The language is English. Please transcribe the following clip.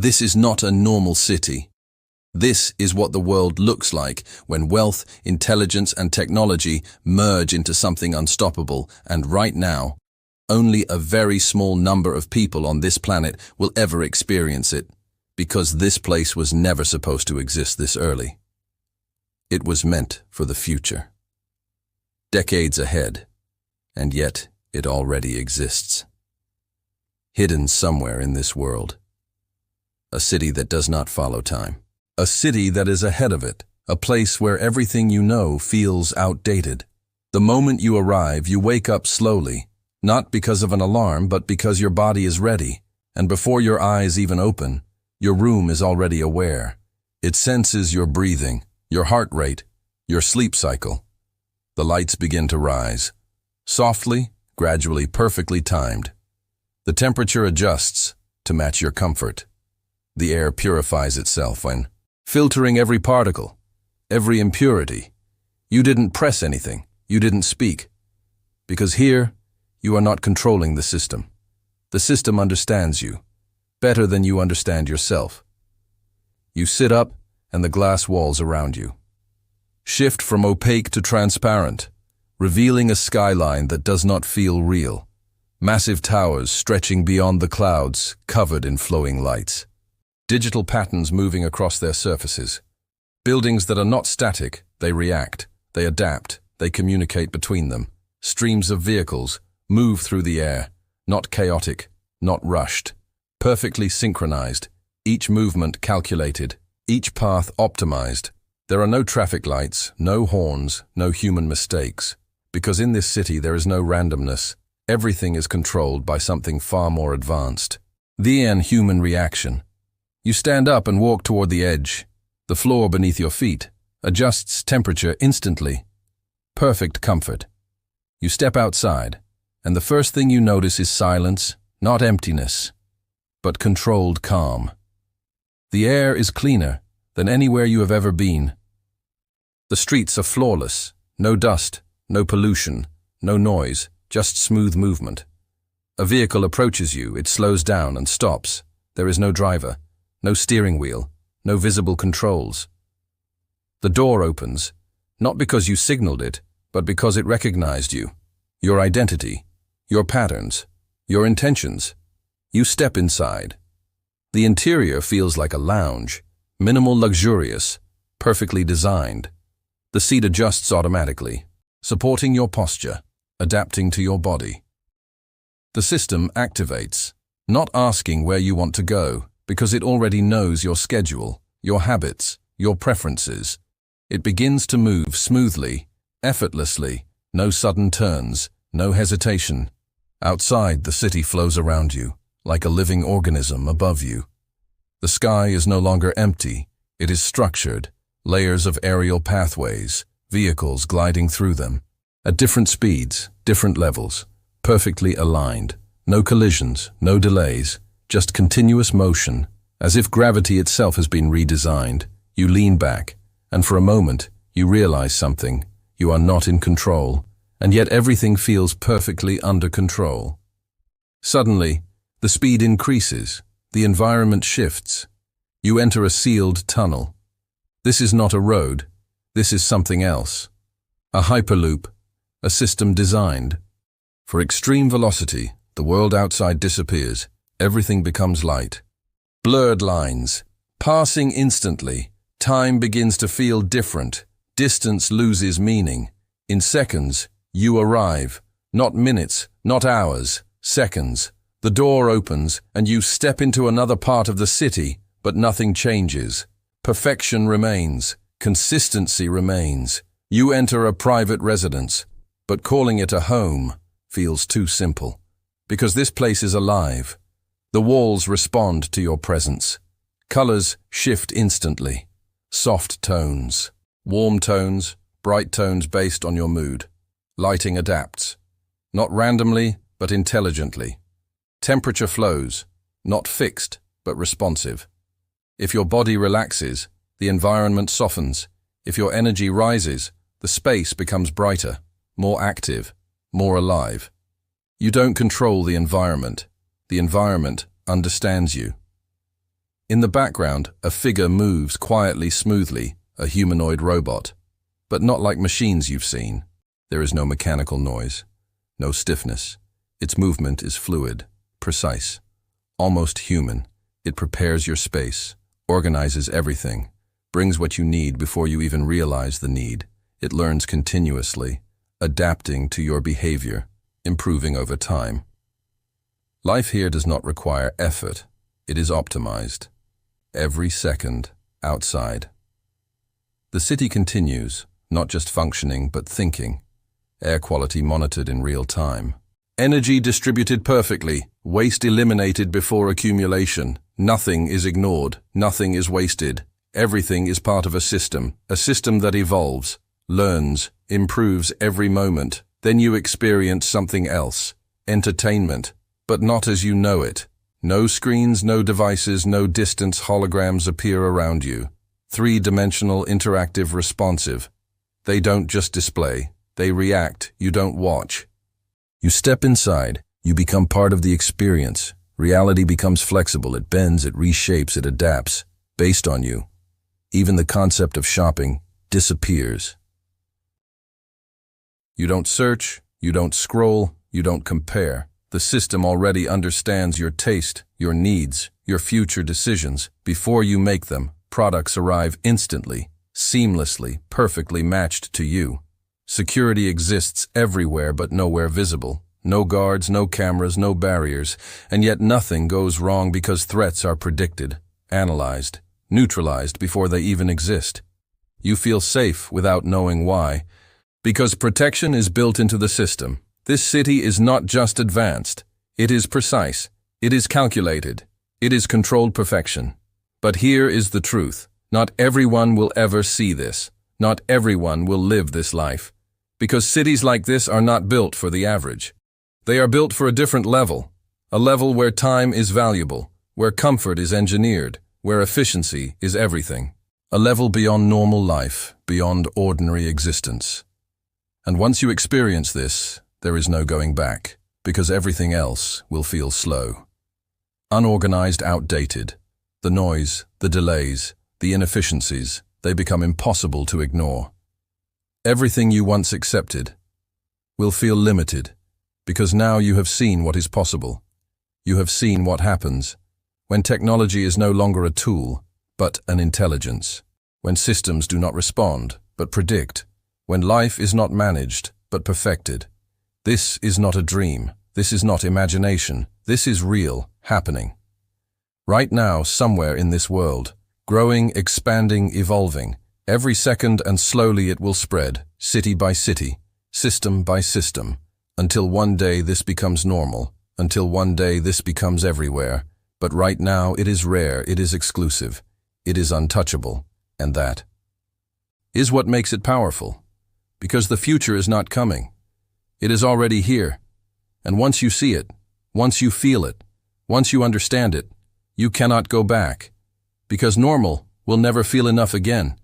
This is not a normal city. This is what the world looks like when wealth, intelligence, and technology merge into something unstoppable, and right now, only a very small number of people on this planet will ever experience it, because this place was never supposed to exist this early. It was meant for the future. Decades ahead, and yet it already exists. Hidden somewhere in this world. A city that does not follow time. A city that is ahead of it. A place where everything you know feels outdated. The moment you arrive, you wake up slowly, not because of an alarm, but because your body is ready, and before your eyes even open, your room is already aware. It senses your breathing, your heart rate, your sleep cycle. The lights begin to rise. Softly, gradually, perfectly timed. The temperature adjusts to match your comfort. The air purifies itself when filtering every particle, every impurity. You didn't press anything. You didn't speak. Because here, you are not controlling the system. The system understands you better than you understand yourself. You sit up and the glass walls around you shift from opaque to transparent, revealing a skyline that does not feel real. Massive towers stretching beyond the clouds, covered in flowing lights. Digital patterns moving across their surfaces. Buildings that are not static, they react, they adapt, they communicate between them. Streams of vehicles move through the air, not chaotic, not rushed. Perfectly synchronized, each movement calculated, each path optimized. There are no traffic lights, no horns, no human mistakes. Because in this city there is no randomness. Everything is controlled by something far more advanced. The human reaction. You stand up and walk toward the edge. The floor beneath your feet adjusts temperature instantly. Perfect comfort. You step outside, and the first thing you notice is silence, not emptiness, but controlled calm. The air is cleaner than anywhere you have ever been. The streets are flawless. No dust, no pollution, no noise, just smooth movement. A vehicle approaches you, it slows down and stops. There is no driver, no steering wheel, no visible controls. The door opens, not because you signaled it, but because it recognized you, your identity, your patterns, your intentions. You step inside. The interior feels like a lounge, minimal, luxurious, perfectly designed. The seat adjusts automatically, supporting your posture, adapting to your body. The system activates, not asking where you want to go, because it already knows your schedule, your habits, your preferences. It begins to move smoothly, effortlessly, no sudden turns, no hesitation. Outside, the city flows around you, like a living organism above you. The sky is no longer empty, it is structured, layers of aerial pathways, vehicles gliding through them. At different speeds, different levels, perfectly aligned. No collisions, no delays, just continuous motion, as if gravity itself has been redesigned. You lean back, and for a moment, you realize something. You are not in control, and yet everything feels perfectly under control. Suddenly, the speed increases, the environment shifts. You enter a sealed tunnel. This is not a road, this is something else. A hyperloop, a system designed. For extreme velocity, the world outside disappears, everything becomes light. Blurred lines, passing instantly, time begins to feel different, distance loses meaning. In seconds, you arrive, not minutes, not hours, seconds. The door opens and you step into another part of the city, but nothing changes. Perfection remains, consistency remains. You enter a private residence, but calling it a home feels too simple. Because this place is alive. The walls respond to your presence. Colors shift instantly. Soft tones, warm tones, bright tones based on your mood. Lighting adapts. Not randomly, but intelligently. Temperature flows, not fixed, but responsive. If your body relaxes, the environment softens. If your energy rises, the space becomes brighter, more active, more alive. You don't control the environment understands you. In the background, a figure moves quietly, smoothly, a humanoid robot. But not like machines you've seen. There is no mechanical noise, no stiffness. Its movement is fluid, precise, almost human. It prepares your space, organizes everything, brings what you need before you even realize the need. It learns continuously, adapting to your behavior, improving over time. Life here does not require effort. It is optimized. Every second, outside. The city continues, not just functioning but thinking. Air quality monitored in real time. Energy distributed perfectly, waste eliminated before accumulation. Nothing is ignored, nothing is wasted. Everything is part of a system that evolves, learns, improves every moment. Then you experience something else, entertainment, but not as you know it. No screens, no devices, no distance holograms appear around you. Three-dimensional, interactive, responsive. They don't just display, they react, you don't watch. You step inside, you become part of the experience. Reality becomes flexible, it bends, it reshapes, it adapts, based on you. Even the concept of shopping disappears. You don't search, you don't scroll, you don't compare. The system already understands your taste, your needs, your future decisions. Before you make them, products arrive instantly, seamlessly, perfectly matched to you. Security exists everywhere but nowhere visible. No guards, no cameras, no barriers, and yet nothing goes wrong because threats are predicted, analyzed, neutralized before they even exist. You feel safe without knowing why, because protection is built into the system. This city is not just advanced, it is precise, it is calculated, it is controlled perfection. But here is the truth. Not everyone will ever see this. Not everyone will live this life. Because cities like this are not built for the average. They are built for a different level. A level where time is valuable, where comfort is engineered, where efficiency is everything. A level beyond normal life, beyond ordinary existence. And once you experience this, there is no going back, because everything else will feel slow. Unorganized, outdated. The noise, the delays, the inefficiencies, they become impossible to ignore. Everything you once accepted will feel limited, because now you have seen what is possible. You have seen what happens when technology is no longer a tool, but an intelligence. When systems do not respond, but predict. When life is not managed, but perfected. This is not a dream. This is not imagination. This is real, happening. Right now, somewhere in this world, growing, expanding, evolving. Every second and slowly it will spread, city by city, system by system, until one day this becomes normal, until one day this becomes everywhere. But right now it is rare, it is exclusive, it is untouchable, and that is what makes it powerful. Because the future is not coming. It is already here. And once you see it, once you feel it, once you understand it, you cannot go back. Because normal will never feel enough again.